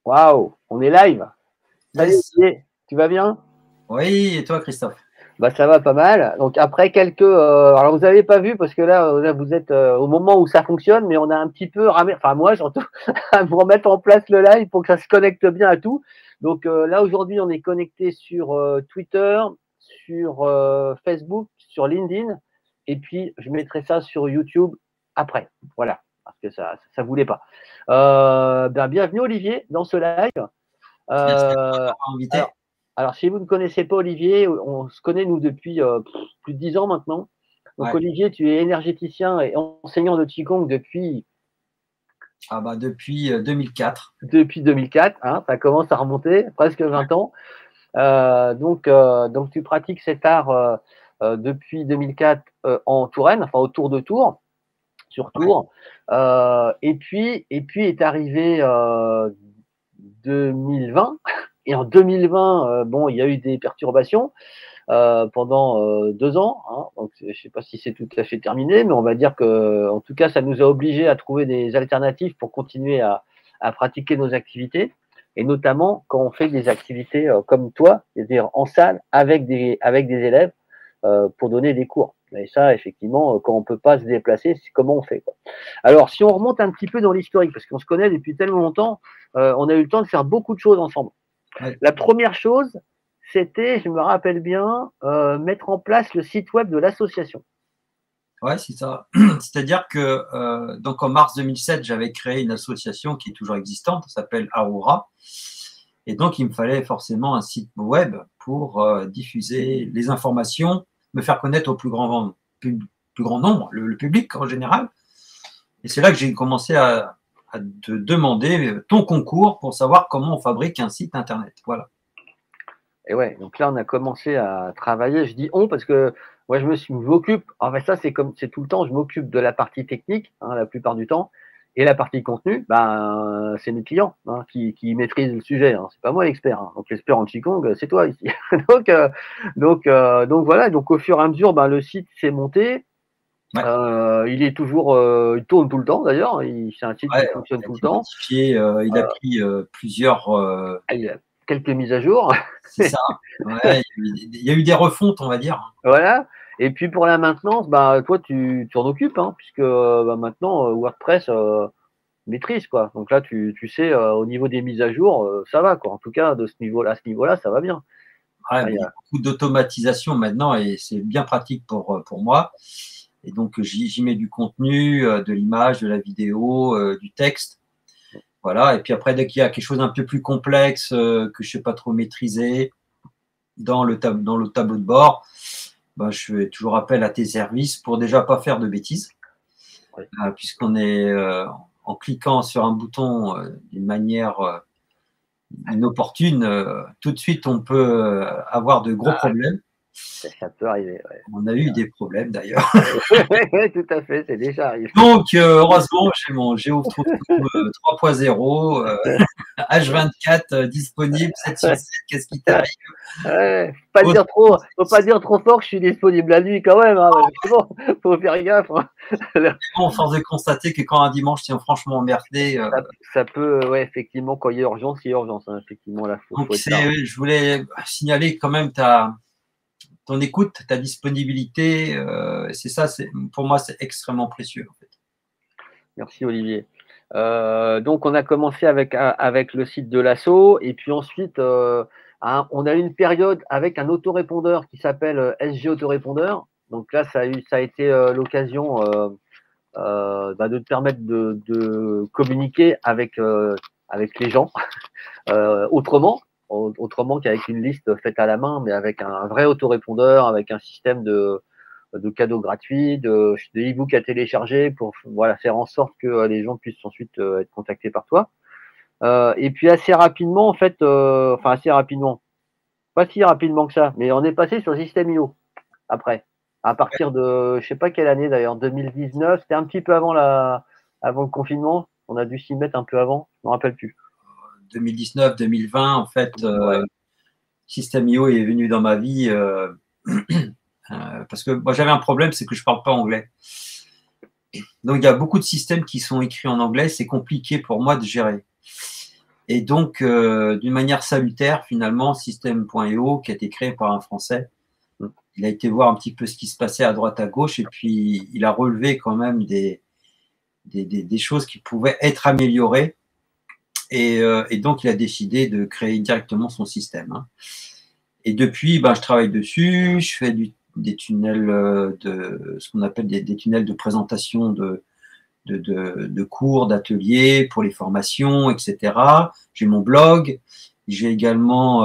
Waouh, on est live. Salut Yes. Olivier, tu vas bien? Oui, et toi, Christophe? Bah ça va pas mal. Donc après quelques, alors vous avez pas vu parce que là vous êtes au moment où ça fonctionne, mais on a un petit peu ramé, enfin moi surtout, à vous remettre en place le live pour que ça se connecte bien à tout. Donc là aujourd'hui on est connecté sur Twitter, sur Facebook, sur LinkedIn, et puis je mettrai ça sur YouTube après. Voilà, parce que ça voulait pas. Bienvenue Olivier dans ce live. Merci à Euh, toi d'avoir invité. alors, si vous ne connaissez pas Olivier, on se connaît nous depuis plus de 10 ans maintenant. Donc Ouais. Olivier, tu es énergéticien et enseignant de Qigong Ah bah depuis 2004. depuis 2004. Hein, ça commence à remonter, presque Ouais. 20 ans. Donc tu pratiques cet art depuis 2004 en Touraine, enfin autour de Tours, sur Ouais. Tours. Et puis est arrivé 2020. Et en 2020, bon, il y a eu des perturbations pendant 2 ans. Hein, donc, je ne sais pas si c'est tout à fait terminé, mais on va dire que, en tout cas, ça nous a obligés à trouver des alternatives pour continuer à pratiquer nos activités. Et notamment quand on fait des activités comme toi, c'est-à-dire en salle avec des élèves pour donner des cours. Et ça, effectivement, quand on ne peut pas se déplacer, c'est comment on fait, quoi. Alors, si on remonte un petit peu dans l'historique, parce qu'on se connaît depuis tellement longtemps, on a eu le temps de faire beaucoup de choses ensemble. Ouais. La première chose, c'était, je me rappelle bien, mettre en place le site web de l'association. Ouais, c'est ça. C'est-à-dire que donc en mars 2007, j'avais créé une association qui est toujours existante, ça s'appelle Aurora. Et donc, il me fallait forcément un site web pour diffuser les informations, me faire connaître au plus grand nombre, le public en général. Et c'est là que j'ai commencé à te demander ton concours pour savoir comment on fabrique un site internet. Voilà. Et ouais, donc là, on a commencé à travailler. Je dis on parce que moi, je m'occupe. En fait, ça, c'est comme c'est tout le temps. Je m'occupe de la partie technique, hein, la plupart du temps, et la partie contenu, ben, c'est mes clients hein, qui maîtrisent le sujet. Hein. C'est pas moi l'expert. Hein. Donc l'expert en Qigong, c'est toi ici. donc, donc voilà. Donc au fur et à mesure, ben, le site s'est monté. Ouais. Il est toujours, il tourne tout le temps d'ailleurs. C'est un site qui Ouais, fonctionne il a tout le été temps. modifié, il a pris plusieurs. Il y a quelques mises à jour. C'est ça. Ouais, il y a eu des refontes, on va dire. Voilà. Et puis pour la maintenance, bah toi tu t'en occupes, hein, puisque bah, maintenant WordPress maîtrise quoi. Donc là tu sais au niveau des mises à jour, ça va quoi. En tout cas de ce niveau-là, à ce niveau-là, ça va bien. Ouais, Ah, mais il y a beaucoup d'automatisation maintenant et c'est bien pratique pour moi. Et donc j'y mets du contenu, de l'image, de la vidéo, du texte. Voilà. Et puis après, dès qu'il y a quelque chose d'un peu plus complexe que je ne sais pas trop maîtriser dans dans le tableau de bord, ben, je fais toujours appel à tes services pour déjà pas faire de bêtises. ouais. Puisqu'on est en cliquant sur un bouton d'une manière inopportune, tout de suite on peut avoir de gros Ah, problèmes. ça peut arriver. Ouais. On a eu des problèmes d'ailleurs. Ouais, tout à fait, c'est déjà arrivé. Donc heureusement j'ai mon GeoTrueTrue 3.0 H24 disponible 7 sur 7. Qu'est-ce qui t'arrive? Ouais, faut pas dire trop fort que je suis disponible la nuit quand même, hein, parce que bon, faut faire gaffe. Hein. Bon, force de constater que quand un dimanche c'est franchement emmerdé. Ça peut, ouais, effectivement, quand il y a urgence, hein, effectivement, là, faut Donc être là. je voulais signaler quand même ton écoute, ta disponibilité, c'est ça, pour moi, c'est extrêmement précieux. En fait. Merci Olivier. Donc on a commencé avec le site de l'ASSO et puis ensuite on a eu une période avec un autorépondeur qui s'appelle SG Autorépondeur. Donc là ça a été l'occasion bah, de te permettre de communiquer avec les gens autrement qu'avec une liste faite à la main, mais avec un vrai autorépondeur, avec un système de cadeaux gratuits, de e-books à télécharger pour voilà, faire en sorte que les gens puissent ensuite être contactés par toi. Et puis assez rapidement, en fait, enfin assez rapidement, pas si rapidement que ça, mais on est passé sur System.io après. À partir de, je sais pas quelle année d'ailleurs, 2019, c'était un petit peu avant le confinement. On a dû s'y mettre un peu avant, je me rappelle plus. 2019-2020, en fait, Ouais. System.io est venu dans ma vie parce que moi j'avais un problème, c'est que je parle pas anglais. Donc il y a beaucoup de systèmes qui sont écrits en anglais, c'est compliqué pour moi de gérer. Et donc, d'une manière salutaire, finalement, System.io, qui a été créé par un Français, il a été voir un petit peu ce qui se passait à droite, à gauche, et puis il a relevé quand même des choses qui pouvaient être améliorées. Et donc, il a décidé de créer directement son système, hein. Et depuis, ben, je travaille dessus, je fais des tunnels ce qu'on appelle des tunnels de présentation de cours, d'ateliers pour les formations, etc. J'ai mon blog, j'ai également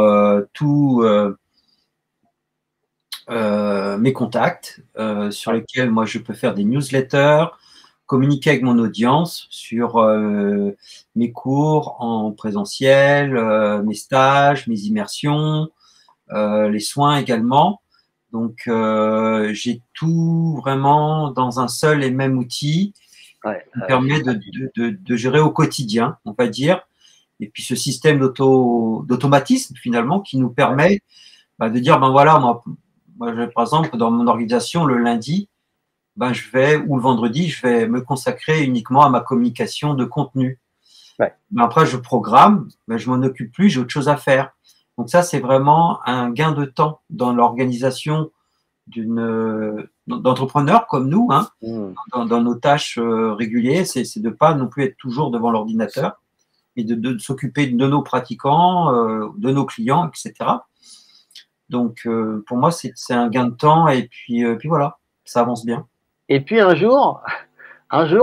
mes contacts sur lesquels moi je peux faire des newsletters, communiquer avec mon audience sur mes cours en présentiel, mes stages, mes immersions, les soins également. Donc, j'ai tout vraiment dans un seul et même outil qui permet de gérer au quotidien, on va dire. Et puis, ce système d'automatisme, finalement, qui nous permet de dire, ben voilà, moi, par exemple, dans mon organisation, le lundi, ben, ou le vendredi, je vais me consacrer uniquement à ma communication de contenu. Ouais. Mais après, je programme, ben, je m'en occupe plus, j'ai autre chose à faire. Donc ça, c'est vraiment un gain de temps dans l'organisation d'entrepreneurs comme nous, hein, dans nos tâches régulières. C'est de ne pas non plus être toujours devant l'ordinateur, mais de s'occuper de nos pratiquants, de nos clients, etc. Donc, pour moi, c'est un gain de temps et puis voilà, ça avance bien. Et puis un jour,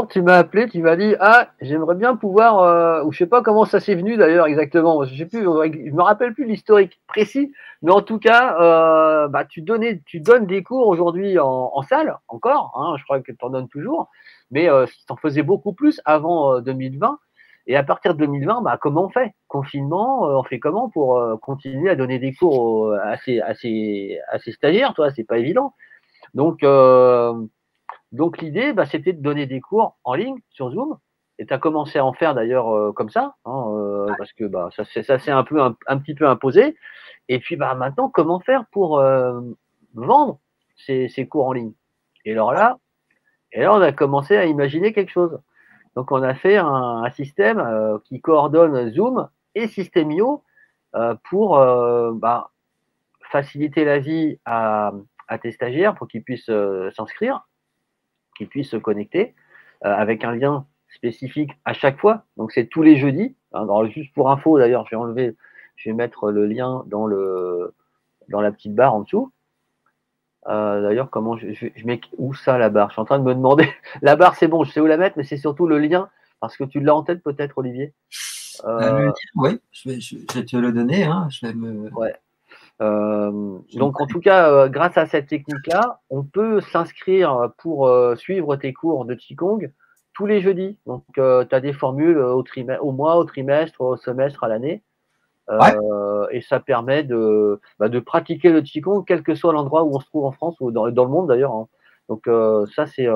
tu m'as appelé, tu m'as dit ah j'aimerais bien pouvoir ou je sais pas comment ça s'est venu d'ailleurs exactement, je sais plus, je me rappelle plus l'historique précis, mais en tout cas tu donnes des cours aujourd'hui en salle encore, hein, je crois que tu en donnes toujours, mais tu en faisais beaucoup plus avant 2020. Et à partir de 2020, comment on fait? Confinement, on fait comment pour continuer à donner des cours à ces stagiaires, toi? C'est pas évident. Donc l'idée, c'était de donner des cours en ligne sur Zoom. Et tu as commencé à en faire d'ailleurs comme ça, hein, parce que ça s'est un petit peu imposé. Et puis maintenant, comment faire pour vendre ces cours en ligne? Et alors là, on a commencé à imaginer quelque chose. Donc on a fait un système qui coordonne Zoom et System.io pour faciliter la vie à tes stagiaires pour qu'ils puissent s'inscrire, qu'ils puissent se connecter avec un lien spécifique à chaque fois. Donc c'est tous les jeudis. Alors, juste pour info d'ailleurs, je vais mettre le lien dans la petite barre en dessous. D'ailleurs, comment je mets où ça la barre? Je suis en train de me demander. La barre, c'est bon, je sais où la mettre, mais c'est surtout le lien parce que tu l'as en tête peut-être, Olivier. Oui, je vais te le donner. Hein, Ouais. Donc en tout cas, grâce à cette technique-là, on peut s'inscrire pour suivre tes cours de Qigong tous les jeudis. Donc tu as des formules au mois, au trimestre, au semestre, à l'année. Et ça permet de pratiquer le Qigong quel que soit l'endroit où on se trouve en France ou dans le monde d'ailleurs, hein. Donc ça c'est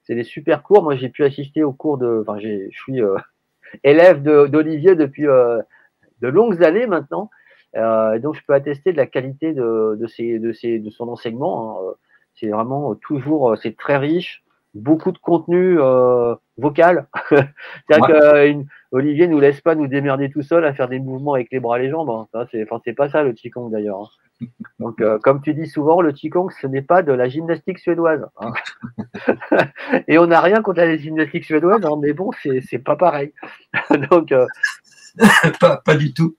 des super cours. Moi j'ai pu assister aux cours je suis élève d'Olivier depuis de longues années maintenant. Donc je peux attester de la qualité de son enseignement, hein. C'est vraiment toujours, c'est très riche, beaucoup de contenu vocal. C'est-à-dire que Olivier nous laisse pas nous démerder tout seul à faire des mouvements avec les bras et les jambes, hein. C'est pas ça le Qigong d'ailleurs, hein. Donc comme tu dis souvent, le Qigong ce n'est pas de la gymnastique suédoise, hein. Et on n'a rien contre la gymnastique suédoise, hein, mais bon, c'est pas pareil. Donc pas du tout.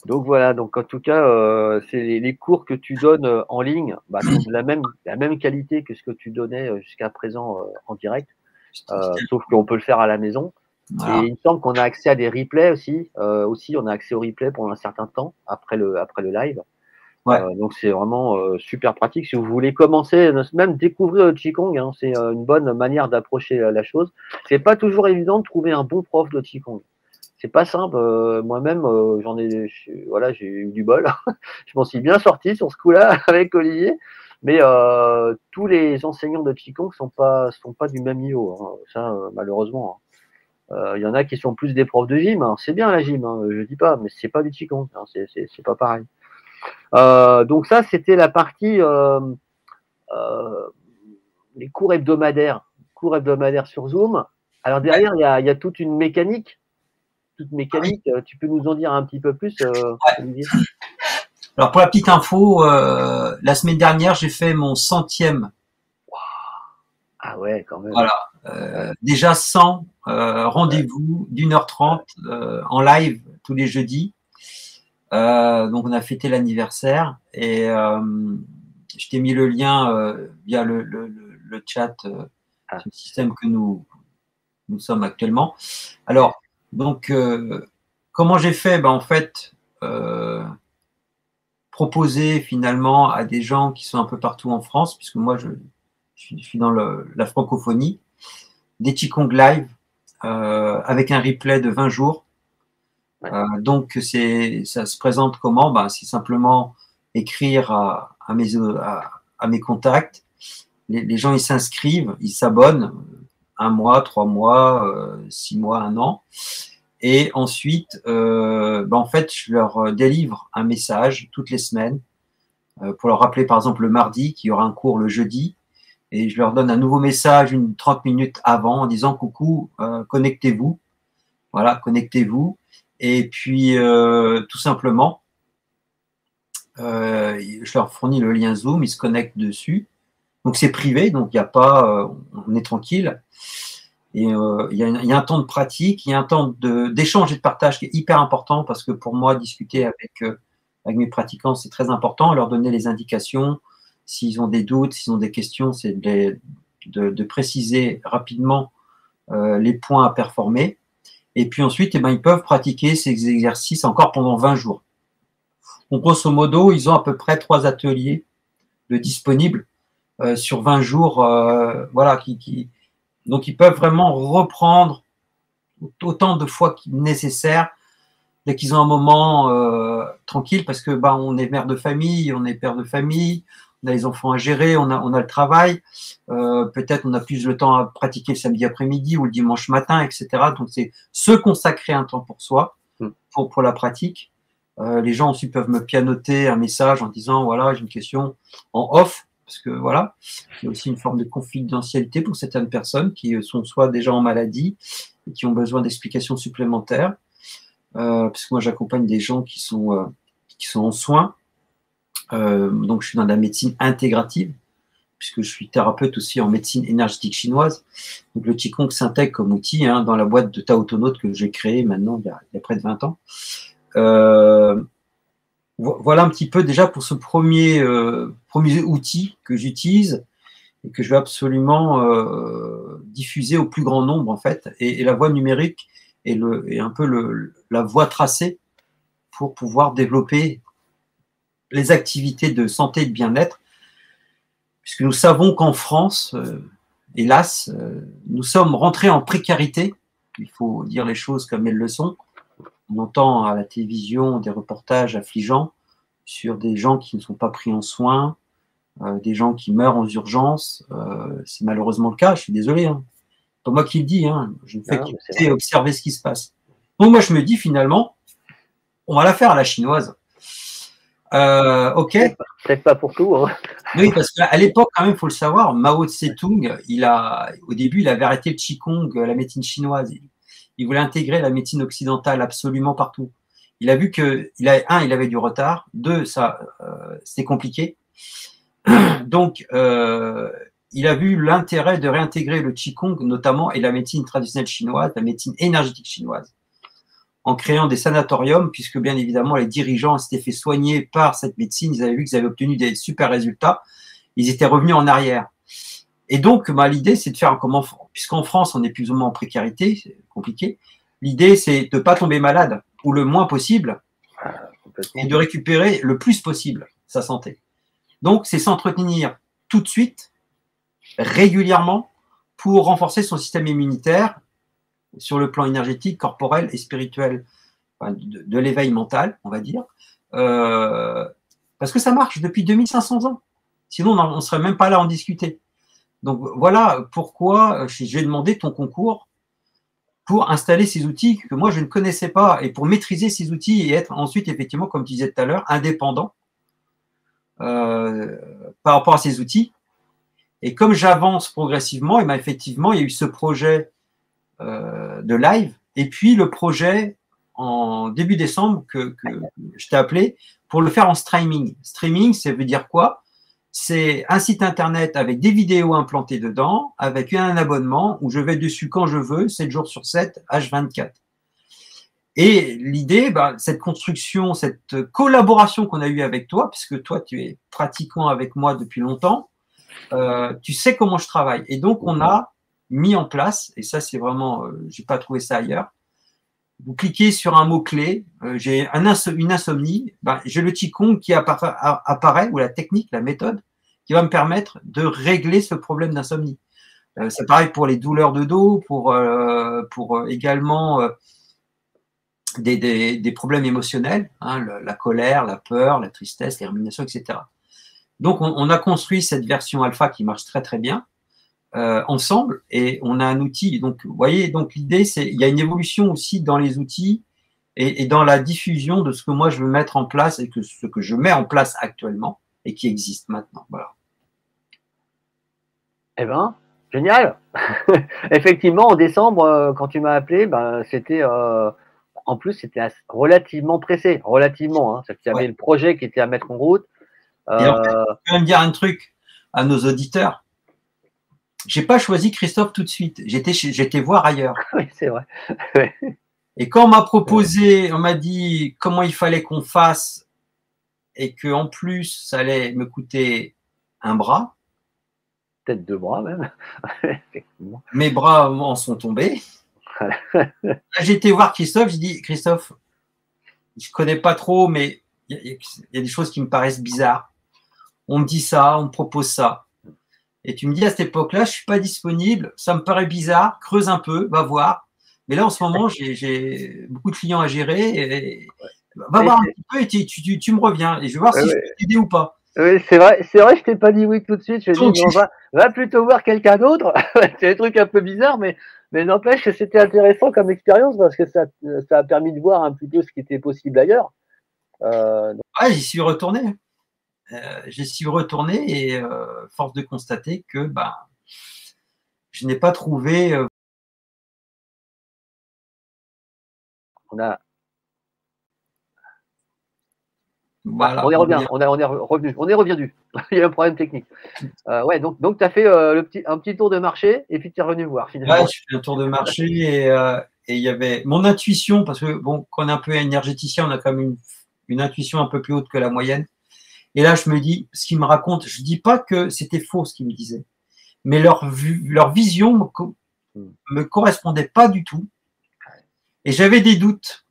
Donc voilà, donc en tout cas, c'est les cours que tu donnes en ligne sont de la même qualité que ce que tu donnais jusqu'à présent en direct, sauf qu'on peut le faire à la maison. Voilà. Et il me semble qu'on a accès à des replays aussi. Aussi, on a accès aux replays pendant un certain temps après le live. Ouais. Donc c'est vraiment super pratique. Si vous voulez commencer, même découvrir le Qigong, hein, c'est une bonne manière d'approcher la chose. C'est pas toujours évident de trouver un bon prof de Qigong. C'est pas simple. Moi-même, j'ai eu du bol. Je m'en suis bien sorti sur ce coup-là avec Olivier. Mais tous les enseignants de Qigong sont pas du même niveau, hein. Ça, malheureusement. Il y en a qui sont plus des profs de gym, hein. C'est bien la gym, hein, je dis pas, mais c'est pas du Qigong, hein. C'est pas pareil. Donc ça, c'était la partie les cours hebdomadaires sur Zoom. Alors derrière, il y a toute une mécanique toute mécanique. Tu peux nous en dire un petit peu plus, Olivier? Alors pour la petite info, la semaine dernière, j'ai fait mon 100e. Ah ouais, quand même. Voilà. Déjà 100 rendez-vous d'1h30 en live tous les jeudis. Donc on a fêté l'anniversaire et je t'ai mis le lien via le chat, le système que nous sommes actuellement. Alors, donc, comment j'ai fait? Ben, en fait, proposer finalement à des gens qui sont un peu partout en France, puisque moi je suis dans la francophonie, des Qigong live avec un replay de 20 jours. Donc, ça se présente comment? Ben, c'est simplement écrire à mes contacts. Les gens, ils s'inscrivent, ils s'abonnent 1 mois, 3 mois, 6 mois, 1 an. Et ensuite, ben, en fait, je leur délivre un message toutes les semaines pour leur rappeler, par exemple, le mardi qu'il y aura un cours le jeudi. Et je leur donne un nouveau message 30 minutes avant en disant coucou, connectez-vous. Voilà, connectez-vous. Et puis, tout simplement, je leur fournis le lien Zoom, ils se connectent dessus. Donc, c'est privé, donc il n'y a pas, on est tranquille. Et il y a un temps de pratique, il y a un temps d'échange et de partage qui est hyper important parce que pour moi, discuter avec mes pratiquants, c'est très important. Leur donner les indications, s'ils ont des doutes, s'ils ont des questions, c'est de préciser rapidement les points à performer. Et puis ensuite, eh ben, ils peuvent pratiquer ces exercices encore pendant 20 jours. Donc, grosso modo, ils ont à peu près 3 ateliers de disponibles sur 20 jours. Voilà, donc, ils peuvent vraiment reprendre autant de fois qu'il nécessaire dès qu'ils ont un moment tranquille parce que bah, on est mère de famille, on est père de famille, on a les enfants à gérer, on a le travail. Peut-être on a plus le temps à pratiquer le samedi après-midi ou le dimanche matin, etc. Donc, c'est se consacrer un temps pour soi, pour la pratique. Les gens aussi peuvent me pianoter un message en disant voilà, j'ai une question en off. Parce que voilà, il y a aussi une forme de confidentialité pour certaines personnes qui sont soit déjà en maladie et qui ont besoin d'explications supplémentaires. Parce que moi, j'accompagne des gens qui sont en soins. Donc, je suis dans la médecine intégrative, puisque je suis thérapeute aussi en médecine énergétique chinoise. Donc, le Qigong s'intègre comme outil dans la boîte de Taotonaute que j'ai créée maintenant il y a près de 20 ans. Voilà un petit peu déjà pour ce premier outil que j'utilise et que je vais absolument diffuser au plus grand nombre en fait. Et la voie numérique est un peu la voie tracée pour pouvoir développer les activités de santé et de bien-être, puisque nous savons qu'en France, hélas, nous sommes rentrés en précarité. Il faut dire les choses comme elles le sont. On entend à la télévision des reportages affligeants sur des gens qui ne sont pas pris en soin, des gens qui meurent en urgence. C'est malheureusement le cas, je suis désolé. C'est pas moi qui le dis, je ne fais qu'écouter et observer ce qui se passe. Donc moi, je me dis finalement, on va la faire à la chinoise. Ok. Peut-être pas pour tout. Oui, parce qu'à l'époque, quand même, il faut le savoir, Mao Tse-tung, au début, il avait arrêté le Qigong, la médecine chinoise. Il voulait intégrer la médecine occidentale absolument partout. Il a vu il avait du retard. 2, c'était compliqué. Donc, il a vu l'intérêt de réintégrer le Qigong, notamment, et la médecine traditionnelle chinoise, la médecine énergétique chinoise, en créant des sanatoriums, puisque bien évidemment, les dirigeants s'étaient fait soigner par cette médecine. Ils avaient vu qu'ils avaient obtenu des super résultats. Ils étaient revenus en arrière. Et donc, l'idée, c'est de faire puisqu'en France, on est plus ou moins en précarité, c'est compliqué. L'idée, c'est de ne pas tomber malade, ou le moins possible, et de récupérer le plus possible sa santé. Donc, c'est s'entretenir tout de suite, régulièrement, pour renforcer son système immunitaire sur le plan énergétique, corporel et spirituel, enfin, de l'éveil mental, on va dire, parce que ça marche depuis 2500 ans. Sinon, on ne serait même pas là à en discuter. Donc, voilà pourquoi j'ai demandé ton concours pour installer ces outils que moi, je ne connaissais pas et pour maîtriser ces outils et être ensuite, effectivement, comme tu disais tout à l'heure, indépendant par rapport à ces outils. Et comme j'avance progressivement, et effectivement, il y a eu ce projet de live et puis le projet en début décembre que je t'ai appelé pour le faire en streaming. Streaming, ça veut dire quoi? C'est un site internet avec des vidéos implantées dedans, avec un abonnement où je vais dessus quand je veux, 7 jours sur 7, H24. Et l'idée, cette construction, cette collaboration qu'on a eue avec toi, puisque toi, tu es pratiquant avec moi depuis longtemps, tu sais comment je travaille. Et donc, on a mis en place, et ça, c'est vraiment, j'ai pas trouvé ça ailleurs. Vous cliquez sur un mot-clé, j'ai une insomnie, j'ai le Qigong qui apparaît, ou la technique, la méthode, qui va me permettre de régler ce problème d'insomnie. C'est pareil pour les douleurs de dos, pour également des problèmes émotionnels, hein, la colère, la peur, la tristesse, les ruminations, etc. Donc, on a construit cette version alpha qui marche très, très bien. Ensemble, et on a un outil. Donc, vous voyez, donc l'idée, c'est il y a une évolution aussi dans les outils et dans la diffusion de ce que moi je veux mettre en place et que ce que je mets en place actuellement et qui existe maintenant. Voilà. Eh ben, génial. Effectivement, en décembre, quand tu m'as appelé, c'était en plus c'était relativement pressé, relativement. Hein, c'est-à-dire qu'il y avait le projet qui était à mettre en route. Et en fait, je peux même dire un truc à nos auditeurs. J'ai pas choisi Christophe tout de suite. J'étais voir ailleurs. Oui, c'est vrai. Et quand on m'a proposé, on m'a dit comment il fallait qu'on fasse et que en plus ça allait me coûter un bras. Peut-être 2 bras même. Mes bras en sont tombés. J'ai été voir Christophe, j'ai dit Christophe, je connais pas trop, mais il y a des choses qui me paraissent bizarres. On me dit ça, on me propose ça. Et tu me dis à cette époque-là, je suis pas disponible, ça me paraît bizarre, creuse un peu, va voir. Mais là, en ce moment, j'ai beaucoup de clients à gérer. Et va voir un petit peu et tu me reviens. Et je vais voir si je peux t'aider ou pas. Oui, c'est vrai, je t'ai pas dit oui tout de suite. Je dis, va plutôt voir quelqu'un d'autre. C'est des trucs un peu bizarres, mais n'empêche que c'était intéressant comme expérience parce que ça a permis de voir un petit peu ce qui était possible ailleurs. J'y suis retourné. Et force de constater que je n'ai pas trouvé. Voilà. On est revenu. On est revenu. Il y a un problème technique. Ouais, donc tu as fait un petit tour de marché et puis tu es revenu voir finalement. Ouais, je fais un tour de marché et il y avait mon intuition, parce que bon, quand on est un peu énergéticien, on a quand même une intuition un peu plus haute que la moyenne. Et là, je me dis, ce qu'ils me racontent, je dis pas que c'était faux ce qu'ils me disaient, mais leur vision me correspondait pas du tout. Et j'avais des doutes,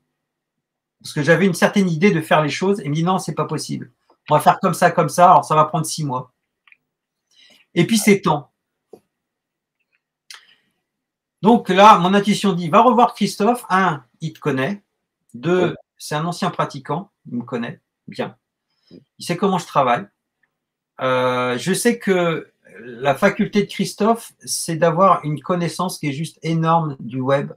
parce que j'avais une certaine idée de faire les choses, et me dit non, c'est pas possible. On va faire comme ça, alors ça va prendre 6 mois. Et puis c'est temps. Donc là, mon intuition dit, va revoir Christophe. 1, il te connaît. 2, c'est un ancien pratiquant, il me connaît bien. Il sait comment je travaille. Je sais que la faculté de Christophe, c'est d'avoir une connaissance qui est juste énorme du web.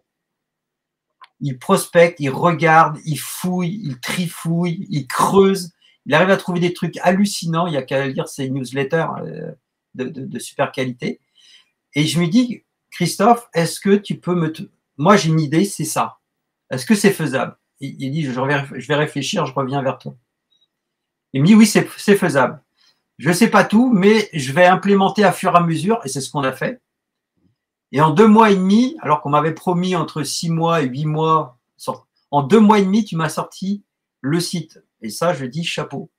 Il prospecte, il regarde, il fouille, il trifouille, il creuse. Il arrive à trouver des trucs hallucinants. Il n'y a qu'à lire ses newsletters de super qualité. Et je me dis, Christophe, est-ce que tu peux Moi, j'ai une idée, c'est ça. Est-ce que c'est faisable? Il dit, je vais réfléchir, je reviens vers toi. Il me dit, oui, c'est faisable. Je ne sais pas tout, mais je vais implémenter à fur et à mesure, et c'est ce qu'on a fait. Et en 2 mois et demi, alors qu'on m'avait promis entre 6 mois et 8 mois, en 2 mois et demi, tu m'as sorti le site. Et ça, je dis chapeau.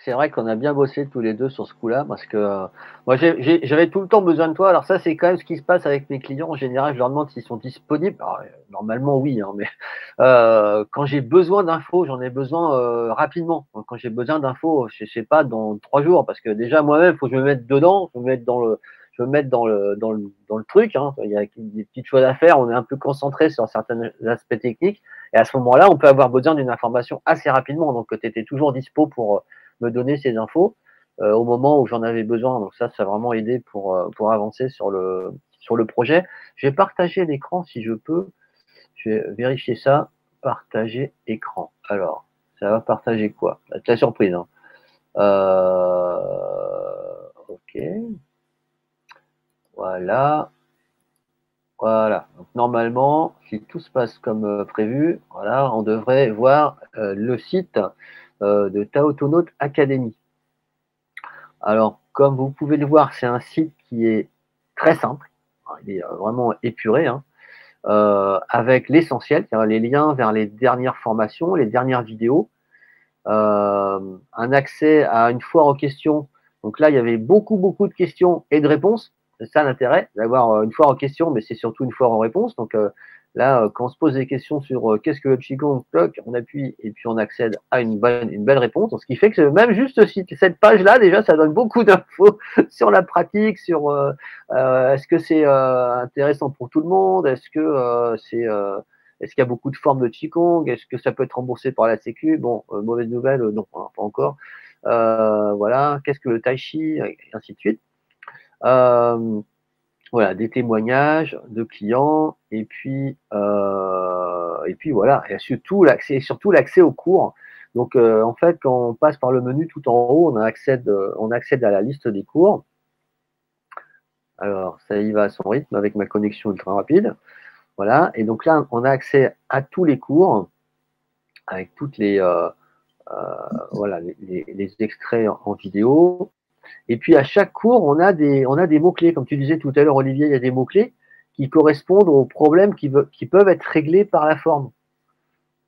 C'est vrai qu'on a bien bossé tous les deux sur ce coup-là parce que moi j'avais tout le temps besoin de toi. Alors ça c'est quand même ce qui se passe avec mes clients en général. Je leur demande s'ils sont disponibles. Alors, normalement oui, mais quand j'ai besoin d'infos, j'en ai besoin rapidement. Donc, quand j'ai besoin d'infos, je sais pas dans 3 jours parce que déjà moi-même faut que je me mette dedans, je me mette dans le truc. Hein. Il y a des petites choses à faire. On est un peu concentré sur certains aspects techniques et à ce moment-là, on peut avoir besoin d'une information assez rapidement. Donc tu étais toujours dispo pour me donner ces infos au moment où j'en avais besoin. Donc ça a vraiment aidé pour avancer sur le projet. Je vais partager l'écran si je peux. Je vais vérifier ça. Partager écran. Alors, ça va partager quoi? C'est la surprise. Hein. Ok. Voilà. Voilà. Donc, normalement, si tout se passe comme prévu, voilà, on devrait voir le site de Taotonaut Academy. Alors, comme vous pouvez le voir, c'est un site qui est très simple, il est vraiment épuré, hein, avec l'essentiel, c'est-à-dire les liens vers les dernières formations, les dernières vidéos, un accès à une foire aux questions. Donc là, il y avait beaucoup de questions et de réponses. C'est ça l'intérêt, d'avoir une foire aux questions, mais c'est surtout une foire aux réponses. Donc là, quand on se pose des questions sur qu'est-ce que le Qigong, on appuie et puis on accède à une belle réponse. Donc, ce qui fait que même juste cette page-là, déjà, ça donne beaucoup d'infos sur la pratique, sur est-ce que c'est intéressant pour tout le monde, est-ce qu'il y a beaucoup de formes de Qigong, est-ce que ça peut être remboursé par la Sécu? Bon, mauvaise nouvelle, non, hein, pas encore. Voilà, qu'est-ce que le Tai Chi, et ainsi de suite. Voilà, des témoignages de clients et puis voilà, et surtout l'accès aux cours. Donc en fait, quand on passe par le menu tout en haut, on accède à la liste des cours. Alors ça y va à son rythme avec ma connexion ultra rapide. Voilà, et donc là, on a accès à tous les cours avec toutes les voilà les extraits en vidéo. Et puis à chaque cours, on a des mots-clés. Comme tu disais tout à l'heure, Olivier, il y a des mots-clés qui correspondent aux problèmes qui peuvent être réglés par la forme.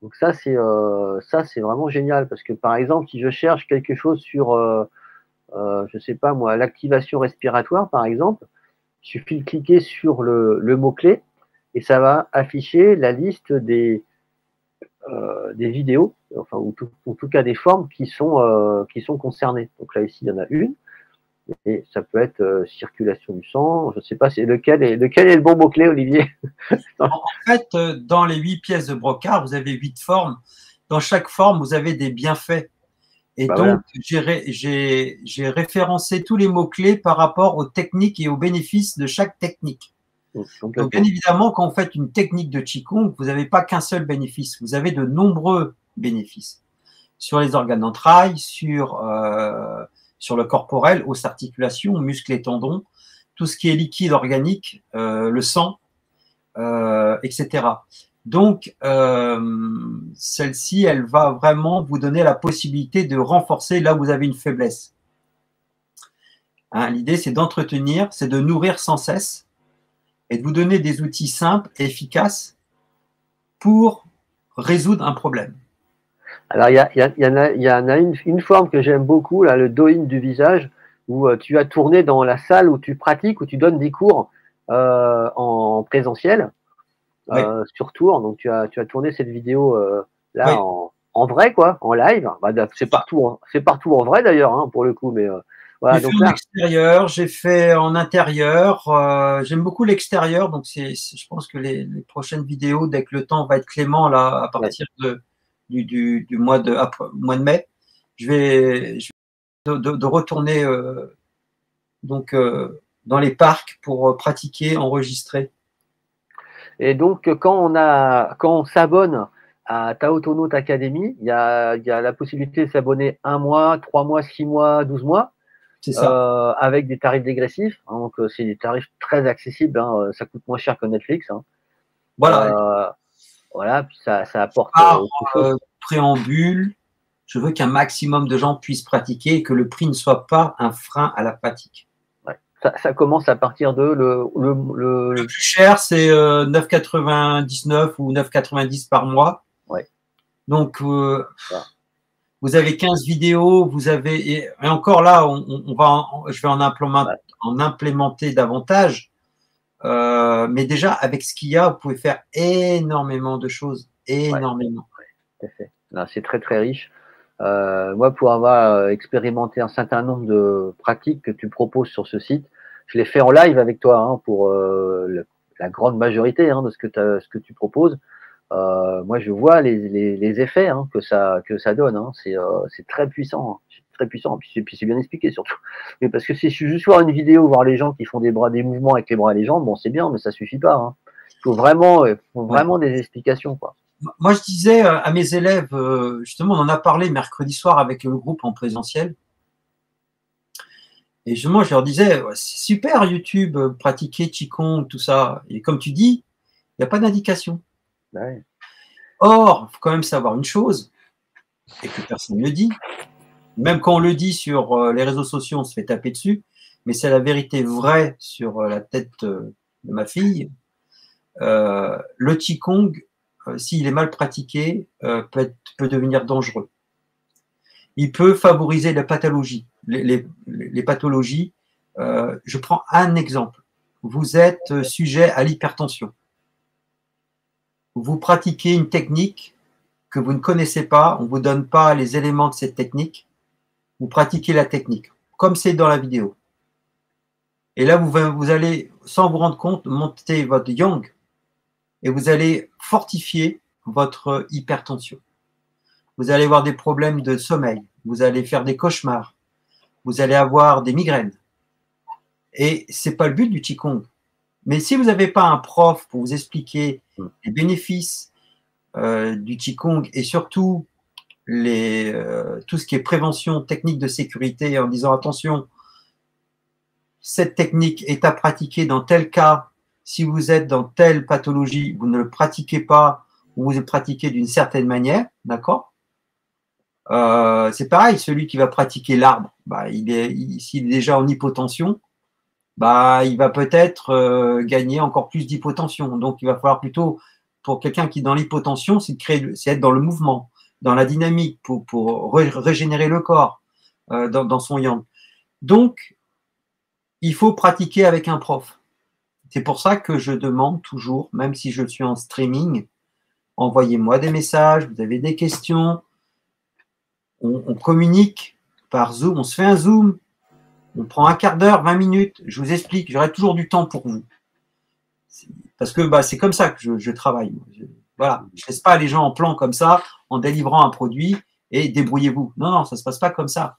Donc ça, c'est vraiment génial parce que par exemple, si je cherche quelque chose sur, je sais pas moi, l'activation respiratoire, par exemple, il suffit de cliquer sur le mot-clé et ça va afficher la liste des vidéos, enfin, ou en tout cas des formes qui sont concernées. Donc là, ici, il y en a une. Et ça peut être circulation du sang. Je ne sais pas lequel est le bon mot-clé, Olivier. En fait, dans les 8 pièces de brocart, vous avez 8 formes. Dans chaque forme, vous avez des bienfaits. Et Bah donc, voilà. j'ai référencé tous les mots-clés par rapport aux techniques et aux bénéfices de chaque technique. Donc, bien évidemment, quand vous faites une technique de Qigong, vous n'avez pas qu'un seul bénéfice. Vous avez de nombreux bénéfices sur les organes d'entrailles, sur le corporel, os, articulations, muscles et tendons, tout ce qui est liquide organique, le sang, etc. Donc, celle-ci, elle va vraiment vous donner la possibilité de renforcer là où vous avez une faiblesse. Hein, l'idée, c'est d'entretenir, c'est de nourrir sans cesse et de vous donner des outils simples et efficaces pour résoudre un problème. Alors, il y en a une forme que j'aime beaucoup, là, le do-in du visage, où tu as tourné dans la salle où tu pratiques, où tu donnes des cours en présentiel, Oui. sur tour. Donc, tu as tourné cette vidéo là Oui. en vrai, quoi, en live. Bah, c'est partout en vrai d'ailleurs, hein, pour le coup. Mais voilà, J'ai fait donc en là. extérieur, j'ai fait en intérieur. J'aime beaucoup l'extérieur, donc je pense que les prochaines vidéos, dès que le temps va être clément, là, à partir du mois de mai, je vais de retourner donc dans les parcs pour pratiquer, enregistrer. Et donc, quand on s'abonne à Taotonaut Academy, il y a la possibilité de s'abonner 1 mois, 3 mois, 6 mois, 12 mois, C'est ça. avec des tarifs dégressifs. Hein, donc, c'est des tarifs très accessibles. Hein, ça coûte moins cher que Netflix. Hein. Voilà. Voilà, puis ça apporte Par autre chose. préambule, je veux qu'un maximum de gens puissent pratiquer et que le prix ne soit pas un frein à la pratique. Ouais. Ça commence à partir de Le plus cher, c'est 9,99 ou 9,90 par mois. Ouais. Donc, vous avez 15 vidéos, vous avez et encore là, je vais en implémenter davantage. Mais déjà, avec ce qu'il y a, vous pouvez faire énormément de choses, énormément. Ouais, tout à fait. Là, c'est très très riche. Moi, pour avoir expérimenté un certain nombre de pratiques que tu proposes sur ce site, je l'ai fait en live avec toi, hein, pour la grande majorité, hein, de ce que tu proposes. Moi, je vois les effets, hein, que ça donne. Hein. C'est très puissant. Hein. C'est très puissant. Puis c'est bien expliqué surtout. Mais parce que si je suis juste voir une vidéo, voir les gens qui font des mouvements avec les bras et les jambes, bon, c'est bien, mais ça suffit pas. Hein. Il faut vraiment des explications, quoi. Moi, je disais à mes élèves, justement, on en a parlé mercredi soir avec le groupe en présentiel. Et justement, je leur disais, ouais, c'est super YouTube, pratiquer Qigong, tout ça. Et comme tu dis, il n'y a pas d'indication. Ouais. Or, il faut quand même savoir une chose, et que personne ne le dit, même quand on le dit sur les réseaux sociaux, on se fait taper dessus, mais c'est la vérité vraie sur la tête de ma fille. Le Qigong, s'il est mal pratiqué, peut devenir dangereux. Il peut favoriser la pathologie. Les pathologies, je prends un exemple. Vous êtes sujet à l'hypertension. Vous pratiquez une technique que vous ne connaissez pas, on ne vous donne pas les éléments de cette technique, vous pratiquez la technique, comme c'est dans la vidéo. Et là, vous allez, sans vous rendre compte, monter votre yang et vous allez fortifier votre hypertension. Vous allez avoir des problèmes de sommeil, vous allez faire des cauchemars, vous allez avoir des migraines. Et ce n'est pas le but du Qigong. Mais si vous n'avez pas un prof pour vous expliquer les bénéfices du Qigong et surtout tout ce qui est prévention, technique de sécurité, en disant attention, cette technique est à pratiquer dans tel cas, si vous êtes dans telle pathologie, vous ne le pratiquez pas ou vous le pratiquez d'une certaine manière, d'accord? C'est pareil, celui qui va pratiquer l'arbre, bah, s'il est déjà en hypotension, bah, il va peut-être gagner encore plus d'hypotension. Donc, il va falloir plutôt, pour quelqu'un qui est dans l'hypotension, c'est être dans le mouvement, dans la dynamique, pour régénérer le corps dans son yang. Donc, il faut pratiquer avec un prof. C'est pour ça que je demande toujours, même si je suis en streaming, envoyez-moi des messages, vous avez des questions, on communique par Zoom, on se fait un Zoom, on prend un quart d'heure, 20 minutes, je vous explique, j'aurai toujours du temps pour vous. Parce que bah, c'est comme ça que je travaille. Voilà, je ne laisse pas les gens en plan comme ça, en délivrant un produit et débrouillez-vous. Non, non, ça ne se passe pas comme ça.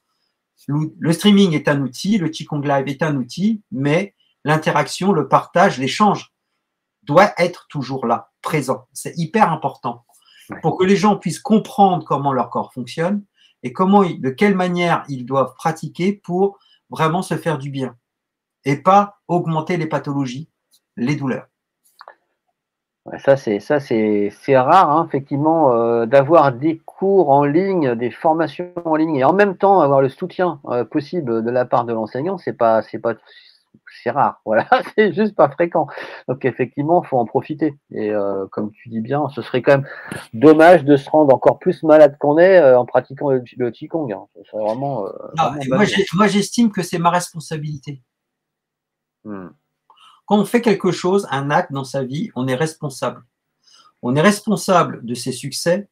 Le streaming est un outil, le Qigong Live est un outil, mais l'interaction, le partage, l'échange doit être toujours là, présent. C'est hyper important pour que les gens puissent comprendre comment leur corps fonctionne et de quelle manière ils doivent pratiquer pour vraiment se faire du bien et pas augmenter les pathologies, les douleurs. Ouais, ça c'est rare, hein, effectivement, d'avoir des cours en ligne, des formations en ligne et en même temps avoir le soutien possible de la part de l'enseignant, c'est rare. Voilà, c'est juste pas fréquent. Donc effectivement, faut en profiter. Et comme tu dis bien, ce serait quand même dommage de se rendre encore plus malade qu'on est en pratiquant le Qigong. Hein. Ce serait vraiment. Moi, j'estime que c'est ma responsabilité. Hmm. Quand on fait quelque chose, un acte dans sa vie, on est responsable. On est responsable de ses succès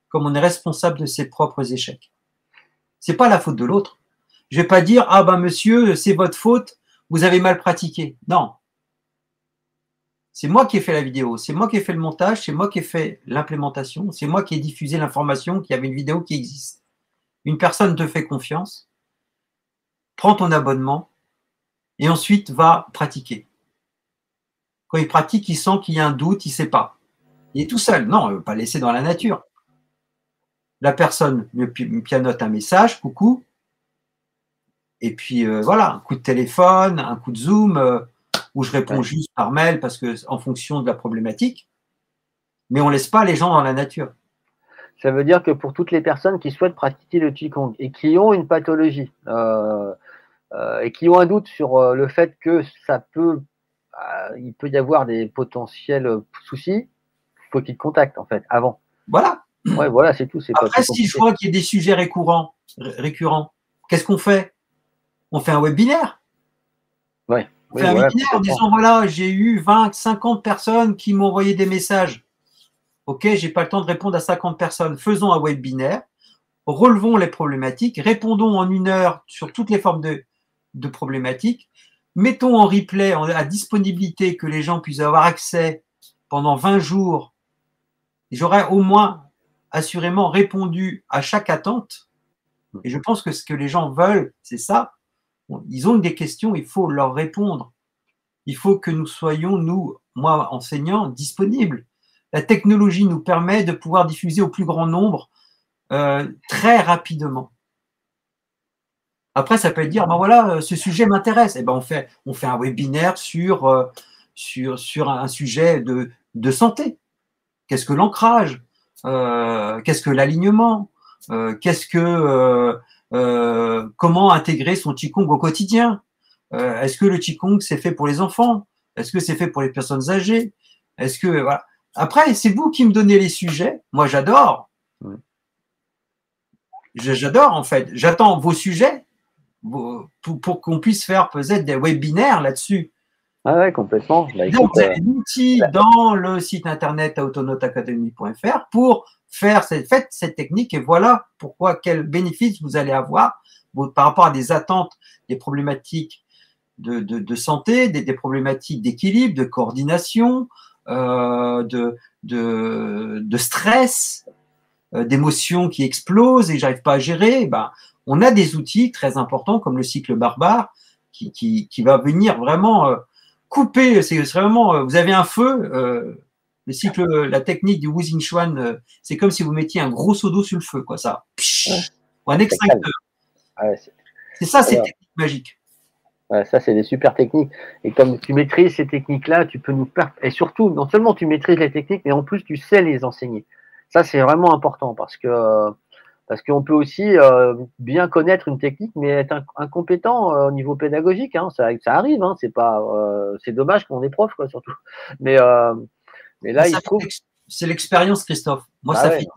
comme on est responsable de ses propres échecs. C'est pas la faute de l'autre. Je vais pas dire ah ben monsieur, c'est votre faute, vous avez mal pratiqué. Non. C'est moi qui ai fait la vidéo, c'est moi qui ai fait le montage, c'est moi qui ai fait l'implémentation, c'est moi qui ai diffusé l'information qu'il y avait une vidéo qui existe. Une personne te fait confiance, prends ton abonnement et ensuite va pratiquer. Quand il pratique, il sent qu'il y a un doute, il ne sait pas. Il est tout seul. Non, on ne veut pas le laisser dans la nature. La personne me pianote un message, coucou. Et puis voilà, un coup de téléphone, un coup de Zoom, où je réponds juste par mail parce que en fonction de la problématique. Mais on ne laisse pas les gens dans la nature. Ça veut dire que pour toutes les personnes qui souhaitent pratiquer le Qigong et qui ont une pathologie et qui ont un doute sur le fait que il peut y avoir des potentiels soucis, il faut qu'ils contactent en fait avant. Voilà. Ouais, voilà, c'est tout. Après, si je vois qu'il y a des sujets récurrents, qu'est-ce qu'on fait? On fait un webinaire. Ouais. On fait un webinaire en disant voilà, j'ai eu 20, 50 personnes qui m'ont envoyé des messages. Ok, j'ai pas le temps de répondre à 50 personnes. Faisons un webinaire, relevons les problématiques, répondons en 1 heure sur toutes les formes de problématiques, mettons en replay, à disponibilité, que les gens puissent avoir accès pendant 20 jours. J'aurais au moins assurément répondu à chaque attente. Et je pense que ce que les gens veulent, c'est ça. Ils ont des questions, il faut leur répondre. Il faut que nous soyons, moi, enseignants, disponibles. La technologie nous permet de pouvoir diffuser au plus grand nombre très rapidement. Après, ça peut être dire, ben voilà, ce sujet m'intéresse. Et ben on fait un webinaire sur un sujet de santé. qu'est-ce que l'ancrage, qu'est-ce que l'alignement, comment intégrer son Qigong au quotidien. Est-ce que le Qigong c'est fait pour les enfants? Est-ce que c'est fait pour les personnes âgées? Est-ce que voilà. Après, c'est vous qui me donnez les sujets. Moi, j'adore. J'adore en fait. J'attends vos sujets pour qu'on puisse faire peut-être des webinaires là-dessus. Ah ouais, complètement. Bah, donc, vous avez l'outil dans le site internet autonoteacademy.fr pour faire cette technique et voilà pourquoi, quels bénéfices vous allez avoir par rapport à des attentes, des problématiques de santé, des problématiques d'équilibre, de coordination, de stress, d'émotions qui explosent et que j'arrive pas à gérer. Ben, on a des outils très importants comme le cycle barbare qui va venir vraiment couper. C'est vraiment, vous avez un feu, le cycle, la technique du Wu Xingchuan, c'est comme si vous mettiez un gros seau d'eau sur le feu, quoi, ça. Ou un extincteur. Ouais, c'est ça, c'est technique magique. Ouais, ça, c'est des super techniques. Et comme tu maîtrises ces techniques-là, tu peux nous perdre. Et surtout, non seulement tu maîtrises les techniques, mais en plus, tu sais les enseigner. Ça, c'est vraiment important parce qu'on peut aussi bien connaître une technique, mais être incompétent au niveau pédagogique. Hein, ça arrive. Hein, c'est dommage qu'on est prof, quoi, surtout. Mais là, il se trouve. C'est l'expérience, Christophe. Moi, ça fait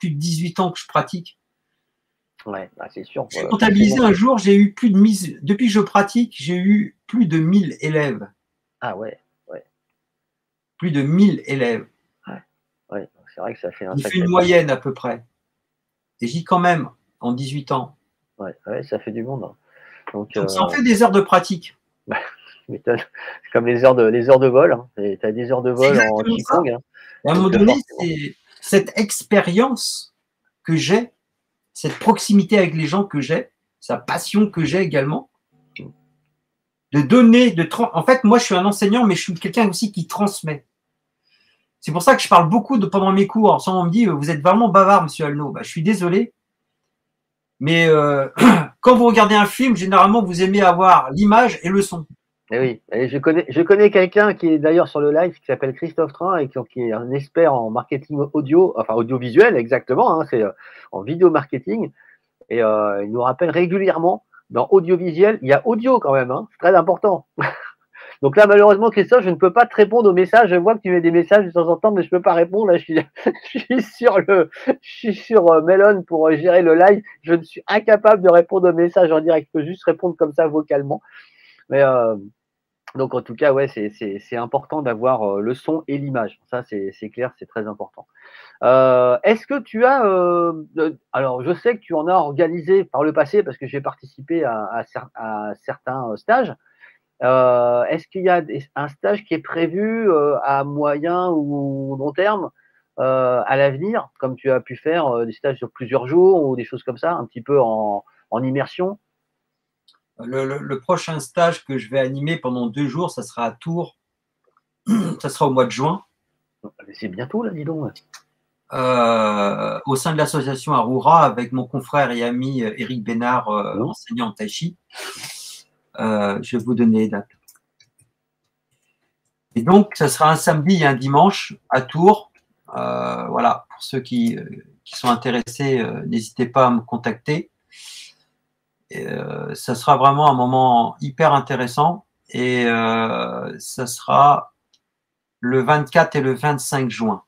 plus de 18 ans que je pratique. Ouais, bah c'est sûr. Je suis comptabilisé un jour, j'ai eu plus de depuis que je pratique, j'ai eu plus de 1000 élèves. Ah ouais, ouais. Plus de 1000 élèves. Ouais, c'est vrai que ça fait un. Il fait une moyenne à peu près. Et j'y quand même en 18 ans. Ouais, ça fait du monde. Donc ça en fait des heures de pratique. Bah, c'est comme les heures de vol. Hein. Tu as des heures de vol en Qigong. Hein. Et à un moment donné, c'est cette expérience que j'ai, cette proximité avec les gens que j'ai, sa passion que j'ai également, de donner, en fait, moi, je suis un enseignant, mais je suis quelqu'un aussi qui transmet. C'est pour ça que je parle beaucoup pendant mes cours. Souvent, on me dit, vous êtes vraiment bavard, monsieur Alno. Bah, je suis désolé. Mais quand vous regardez un film, généralement, vous aimez avoir l'image et le son. Et oui, et je connais quelqu'un qui est d'ailleurs sur le live qui s'appelle Christophe Train et qui est un expert en marketing audio, enfin audiovisuel exactement, hein, c'est en vidéo marketing. Et il nous rappelle régulièrement, dans audiovisuel, il y a audio quand même, hein, c'est très important. Donc là, malheureusement, Christophe, je ne peux pas te répondre aux messages. Je vois que tu mets des messages de temps en temps, mais je ne peux pas répondre. Là, je suis sur Melon pour gérer le live. Je ne suis incapable de répondre aux messages en direct. Je peux juste répondre comme ça vocalement. Mais donc, en tout cas, ouais, c'est important d'avoir le son et l'image. Ça, c'est clair, c'est très important. Est-ce que tu as… alors, je sais que tu en as organisé par le passé parce que j'ai participé à certains stages. Est-ce qu'il y a un stage qui est prévu à moyen ou long terme à l'avenir, comme tu as pu faire des stages sur plusieurs jours ou des choses comme ça, un petit peu en immersion? Le prochain stage que je vais animer pendant 2 jours, ça sera à Tours. Ça sera au mois de juin. C'est bientôt, là, dis donc. Au sein de l'association Aroura, avec mon confrère et ami Éric Bénard, enseignant en tai chi. Je vais vous donner les dates. Et donc, ça sera un samedi et un dimanche à Tours. Voilà, pour ceux qui sont intéressés, n'hésitez pas à me contacter. Ça sera vraiment un moment hyper intéressant et ça sera le 24 et le 25 juin.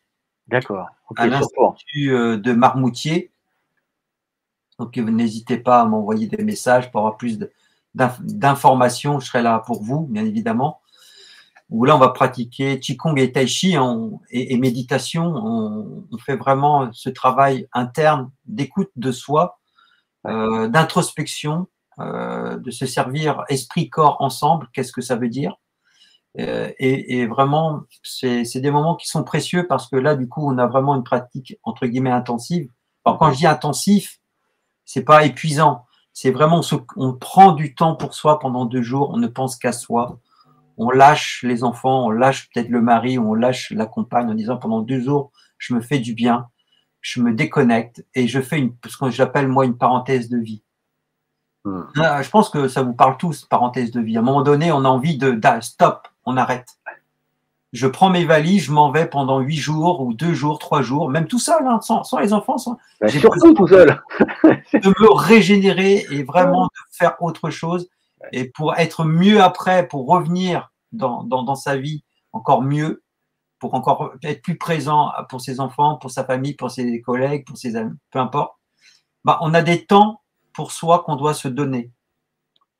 D'accord. Okay, à l'Institut de Marmoutier. Donc, n'hésitez pas à m'envoyer des messages pour avoir plus d'informations. Je serai là pour vous, bien évidemment. Où là, on va pratiquer Qigong et Tai Chi et méditation. On fait vraiment ce travail interne d'écoute de soi, d'introspection, de se servir esprit-corps ensemble. Qu'est-ce que ça veut dire? Et vraiment, c'est des moments qui sont précieux parce que là, du coup, on a vraiment une pratique entre guillemets intensive. Alors, quand je dis intensif, c'est pas épuisant. C'est vraiment, on prend du temps pour soi pendant 2 jours. On ne pense qu'à soi. On lâche les enfants, on lâche peut-être le mari, on lâche la compagne en disant pendant 2 jours, je me fais du bien, je me déconnecte et je fais ce que j'appelle moi une parenthèse de vie. Je pense que ça vous parle tous, parenthèse de vie. À un moment donné, on a envie de stop, on arrête. je prends mes valises, je m'en vais pendant 8 jours ou 2 jours, 3 jours, même tout seul, hein, sans les enfants. Ben, J'ai surtout tout seul. de me régénérer et vraiment de faire autre chose. Et pour être mieux après, pour revenir dans sa vie encore mieux, pour encore être plus présent pour ses enfants, pour sa famille, pour ses collègues, pour ses amis, peu importe, bah, on a des temps pour soi qu'on doit se donner.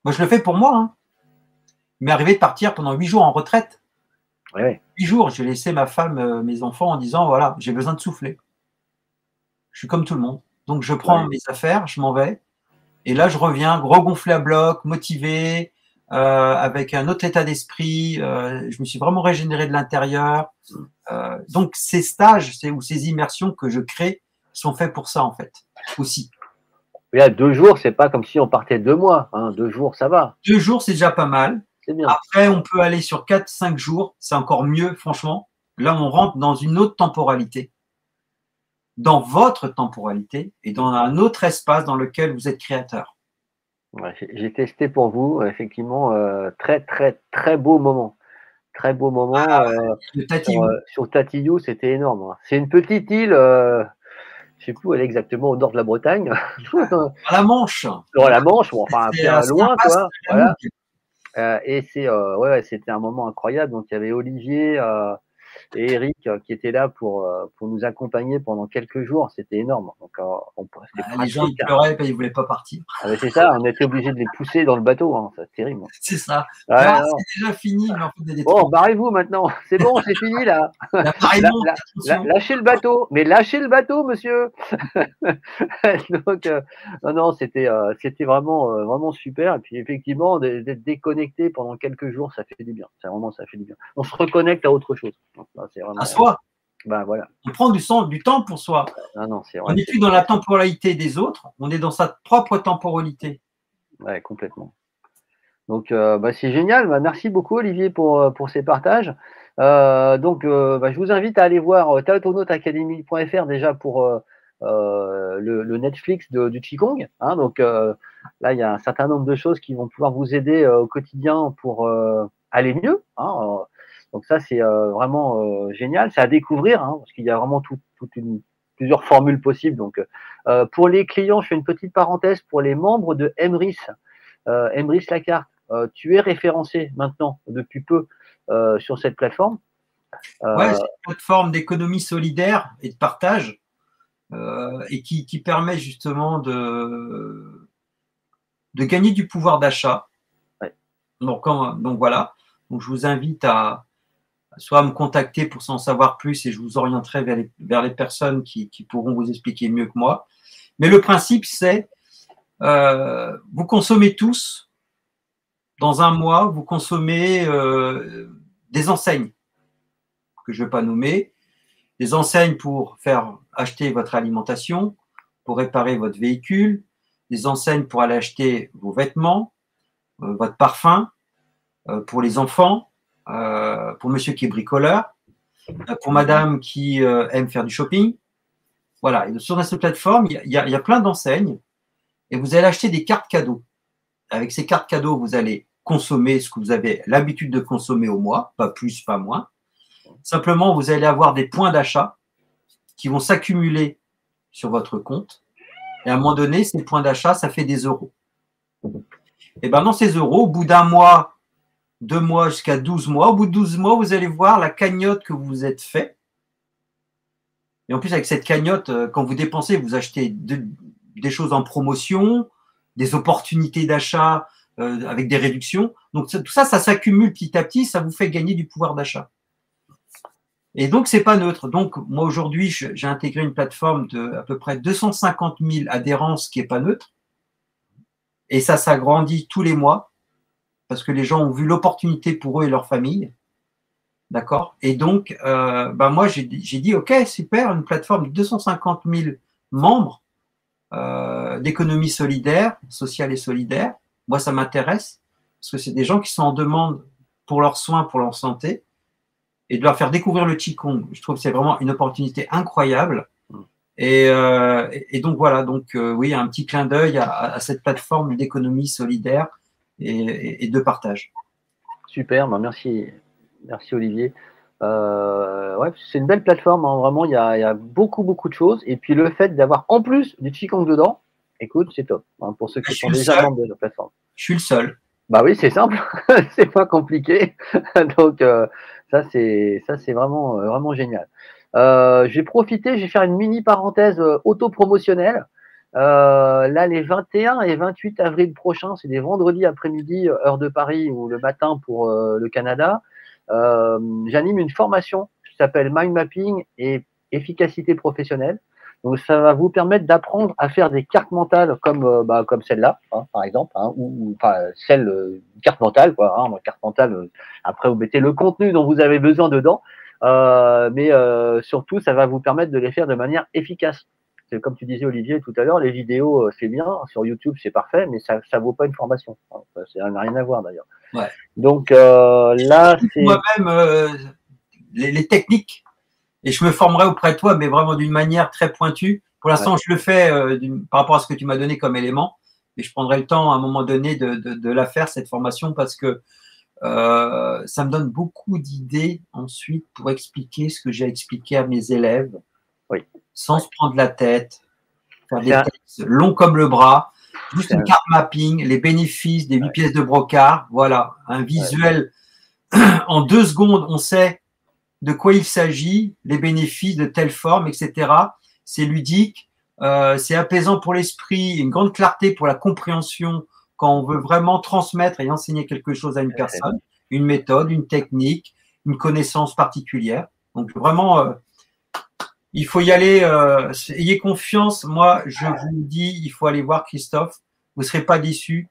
Moi, je le fais pour moi. Hein. Il m'est arrivé de partir pendant 8 jours en retraite. Ouais. 8 jours, j'ai laissé ma femme, mes enfants en disant, voilà, j'ai besoin de souffler. Je suis comme tout le monde. Donc, je prends mes affaires, je m'en vais. Et là, je reviens regonflé à bloc, motivé, avec un autre état d'esprit. Je me suis vraiment régénéré de l'intérieur. Donc, ces stages ou ces immersions que je crée sont faits pour ça, en fait, aussi. Mais là, 2 jours, c'est pas comme si on partait 2 mois. Hein. 2 jours, ça va. 2 jours, c'est déjà pas mal. C'est bien. Après, on peut aller sur 4-5 jours. C'est encore mieux, franchement. Là, on rentre dans une autre temporalité. Dans votre temporalité et dans un autre espace dans lequel vous êtes créateur. Ouais, j'ai testé pour vous, effectivement, très, très, très beau moment. Très beau moment. Sur Tatillou, c'était énorme. Hein. C'est une petite île, je ne sais plus où elle est exactement, au nord de la Bretagne. À la Manche. Sur la Manche, bon, enfin, loin, quoi. Voilà. Et c'était un moment incroyable. Donc, il y avait Olivier et Eric qui étaient là pour nous accompagner pendant quelques jours. C'était énorme. Donc, les gens, ils pleuraient, ils ne voulaient pas partir. Ah, c'est ça, on était obligé de les pousser dans le bateau. Hein. C'est terrible. C'est ça. Ouais, c'est déjà fini. Mais en fait, bon, barrez-vous maintenant. C'est bon, c'est fini là. Lâchez le bateau. Mais lâchez le bateau, monsieur. Donc, non, c'était vraiment super. Et puis, effectivement, d'être déconnecté pendant quelques jours, ça fait du bien. Ça fait du bien. On se reconnecte à autre chose. Donc, à soi. Ben, voilà. On prend du temps pour soi. Non, c'est vrai. On n'est plus dans la temporalité des autres, on est dans sa propre temporalité. Ouais, complètement. Donc, c'est génial. Bah, merci beaucoup, Olivier, pour ces partages. Je vous invite à aller voir taotonautacademy.fr déjà pour le Netflix du Qigong. Hein. Donc, là, il y a un certain nombre de choses qui vont pouvoir vous aider au quotidien pour aller mieux. Hein. Donc, ça, c'est vraiment génial. C'est à découvrir hein, parce qu'il y a vraiment plusieurs formules possibles. Donc, pour les clients, je fais une petite parenthèse pour les membres de Emrys. Emrys Lacarte. Tu es référencé maintenant, depuis peu, sur cette plateforme. Ouais, c'est une plateforme d'économie solidaire et de partage et qui permet justement de gagner du pouvoir d'achat. Ouais. Donc voilà. Donc je vous invite soit à me contacter pour en savoir plus et je vous orienterai vers les personnes qui pourront vous expliquer mieux que moi. Mais le principe, c'est vous consommez tous. Dans un mois, vous consommez des enseignes que je ne vais pas nommer, des enseignes pour faire acheter votre alimentation, pour réparer votre véhicule, des enseignes pour aller acheter vos vêtements, votre parfum, pour les enfants, pour monsieur qui est bricoleur, pour madame qui aime faire du shopping. Voilà, et sur cette plateforme, il y a plein d'enseignes et vous allez acheter des cartes cadeaux. Avec ces cartes cadeaux, vous allez consommer ce que vous avez l'habitude de consommer au mois, pas plus, pas moins. Simplement, vous allez avoir des points d'achat qui vont s'accumuler sur votre compte. Et à un moment donné, ces points d'achat, ça fait des euros. Et bien, dans ces euros, au bout d'un mois, 2 mois, jusqu'à 12 mois, au bout de 12 mois, vous allez voir la cagnotte que vous vous êtes fait. Et en plus, avec cette cagnotte, quand vous dépensez, vous achetez des choses en promotion, des opportunités d'achat avec des réductions. Donc, tout ça, ça s'accumule petit à petit, ça vous fait gagner du pouvoir d'achat. Et donc, c'est pas neutre. Donc, moi, aujourd'hui, j'ai intégré une plateforme de à peu près 250 000 adhérents, ce qui est pas neutre. Et ça s'agrandit tous les mois parce que les gens ont vu l'opportunité pour eux et leur famille. D'accord? Et donc, moi, j'ai dit, OK, super, une plateforme de 250 000 membres d'économie solidaire, sociale et solidaire. Moi, ça m'intéresse parce que c'est des gens qui sont en demande pour leurs soins, pour leur santé. Et de leur faire découvrir le Qigong, je trouve que c'est vraiment une opportunité incroyable. Et donc voilà, oui, un petit clin d'œil à cette plateforme d'économie solidaire et de partage. Super, merci Olivier. Ouais, c'est une belle plateforme, hein, vraiment, il y a beaucoup, beaucoup de choses. Et puis le fait d'avoir en plus du Qigong dedans, écoute, c'est top, hein, pour ceux Je qui sont suis le déjà seul. membres de la plateforme. Je suis le seul. Bah oui, c'est simple, c'est pas compliqué. Donc ça c'est vraiment vraiment génial. J'ai profité, je vais faire une mini parenthèse auto-promotionnelle. Là, les 21 et 28 avril prochains, c'est des vendredis après-midi, heure de Paris, ou le matin pour le Canada. J'anime une formation qui s'appelle Mind Mapping et efficacité professionnelle. Donc, ça va vous permettre d'apprendre à faire des cartes mentales comme celle-là, hein, par exemple, hein, ou enfin, celle carte mentale, quoi. Hein, carte mentale. Après, vous mettez le contenu dont vous avez besoin dedans, mais surtout, ça va vous permettre de les faire de manière efficace. C'est comme tu disais, Olivier, tout à l'heure, les vidéos, c'est bien, sur YouTube, c'est parfait, mais ça vaut pas une formation. Hein, ça n'a rien à voir d'ailleurs. Ouais. Donc là, c'est Moi-même, les techniques, et je me formerai auprès de toi, mais vraiment d'une manière très pointue. Pour l'instant, ouais, je le fais par rapport à ce que tu m'as donné comme élément, et je prendrai le temps à un moment donné de la faire, cette formation, parce que ça me donne beaucoup d'idées ensuite pour expliquer ce que j'ai expliqué à mes élèves, oui. sans se prendre la tête, faire C'est des un, textes longs comme le bras, juste c'est une un- carte mapping, les bénéfices des 8 ouais, pièces de brocart, voilà, un ouais, visuel. En 2 secondes, on sait de quoi il s'agit, les bénéfices de telle forme, etc. C'est ludique, c'est apaisant pour l'esprit, une grande clarté pour la compréhension quand on veut vraiment transmettre et enseigner quelque chose à une personne, une méthode, une technique, une connaissance particulière. Donc vraiment, il faut y aller, ayez confiance. Moi, je vous dis, il faut aller voir Christophe, vous ne serez pas déçus.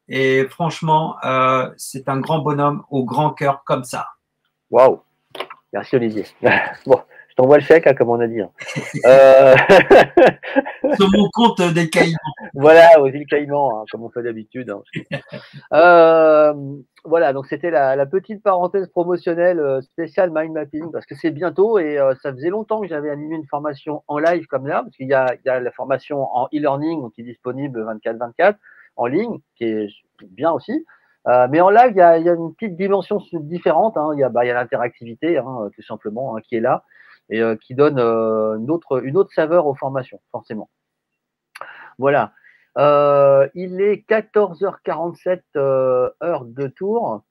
Et franchement, c'est un grand bonhomme au grand cœur comme ça. waouh. Merci Olivier. Bon, je t'envoie le chèque, hein, comme on a dit. Hein. Euh... Sur mon compte des Caïmans. voilà, aux îles Caïmans, hein, comme on fait d'habitude. Hein. Voilà, donc c'était la petite parenthèse promotionnelle spéciale Mind Mapping, parce que c'est bientôt et ça faisait longtemps que j'avais animé une formation en live comme là, parce qu'il y a la formation en e-learning qui est disponible 24/24 en ligne, qui est bien aussi. Mais en live, il y a une petite dimension différente. Hein. Il y a l'interactivité, hein, tout simplement, hein, qui est là et qui donne une autre saveur aux formations, forcément. Voilà. Il est 14h47 heure de tour.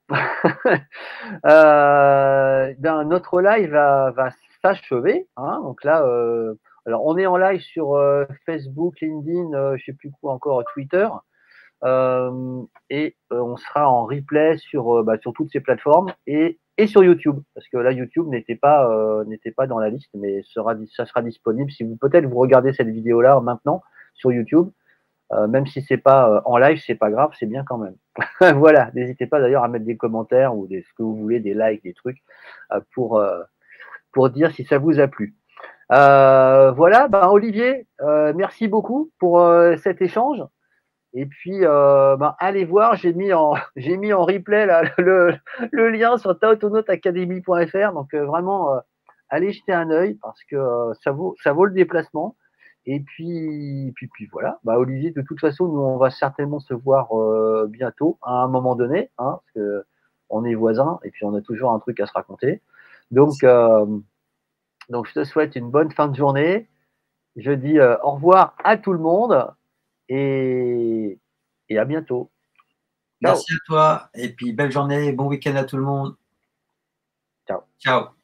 Notre live va s'achever. Hein. Donc là, alors on est en live sur Facebook, LinkedIn, je sais plus quoi encore, Twitter. Et on sera en replay sur toutes ces plateformes et sur YouTube, parce que là YouTube n'était pas dans la liste, mais ça sera disponible si peut-être vous regardez cette vidéo là maintenant sur YouTube. Même si c'est pas en live, c'est pas grave, c'est bien quand même. Voilà, n'hésitez pas d'ailleurs à mettre des commentaires ou ce que vous voulez, des likes, des trucs pour dire si ça vous a plu. Voilà, Olivier, merci beaucoup pour cet échange. Et puis, allez voir, j'ai mis en j'ai mis en replay là, le lien sur taotonautacademy.fr. Donc vraiment, allez jeter un œil parce que ça vaut le déplacement. Et puis voilà. Olivier, de toute façon, nous on va certainement se voir bientôt à un moment donné, hein, parce que on est voisins et puis on a toujours un truc à se raconter. Donc je te souhaite une bonne fin de journée. Je dis au revoir à tout le monde et, et à bientôt. Ciao. Merci à toi et puis belle journée, bon week-end à tout le monde. Ciao. Ciao.